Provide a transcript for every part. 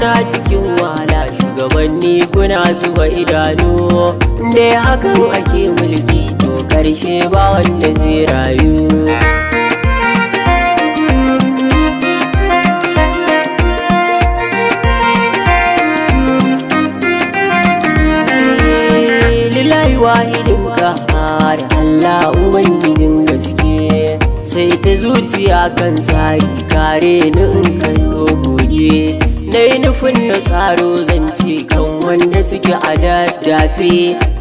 suna cikin wahala, shugabanni kuna zuba idanu. Dai hakan ake mulki to karshe ba wanda zai rayu. Lillahi wahidin kahar, Allah ubangijin gaske. Sai ta zuciya kan tsari, kare ni in kallo goge. Nai nufin na tsaro zance kan wanda suke a daddafe.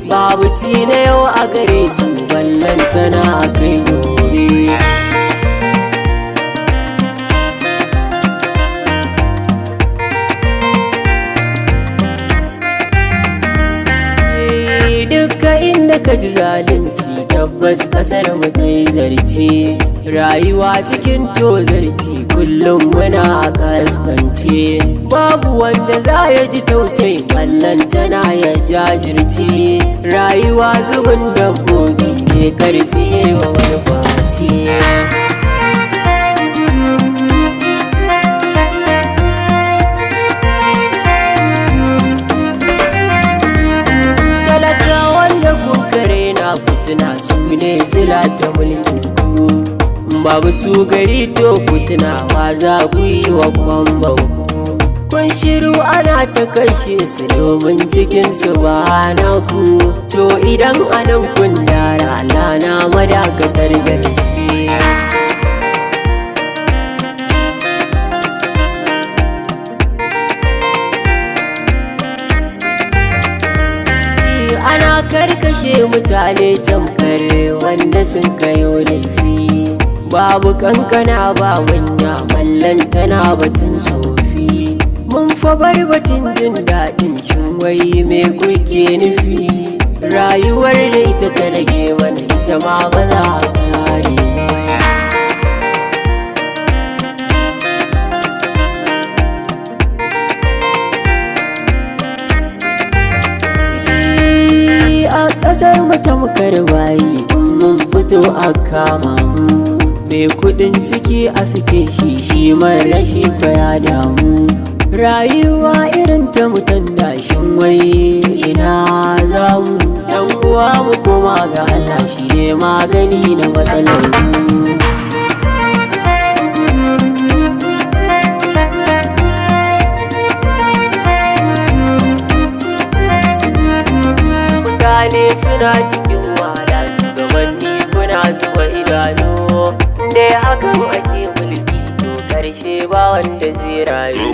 Babu ci na yau a gare su, ballantana a kai gobe. Dukka inda ka ji zalunci, tabbas kasar mu ta yi zarce. Rayuwa cikin tozarci, kullum muna a kaskance. Babu wanda za ya ji tausayi, ballantana ya jajirce. Rayuwa zubin dabbobi ne, karfi wa wani kwace. Fitina su ne sila ta mulkin ku, babu su gari to fitinawa za ku yi wa kwamban ku. Kun shiru ana ta kashe su domin cikin su ba na ku. To idan anan kun dara, lana madakatar gaske. Ana karkashe mutane tamkar wanda sun kayo laifi. Babu kankana ba manya, ballantana batun tsofi. Mun fa bar batun jin daɗin, shin wai me kuke nufi? Rayuwar da ita ta rage mana, ita ma ba za a kare ba. Kasar mu tamkar bayi, mun fito a kama mu. Mai kudin ciki a sake shi, shi man rashi fa ya damu. Rayuwa irin ta mutan dashin, wai ina zamu? Dan uwa mu koma ga Allah, shi ne magani na matsalar mu. Mutane suna cikin wahala, shugabanni kuna zuba idanu. Dai hakan ake mulki to karshe ba wanda zai rayu.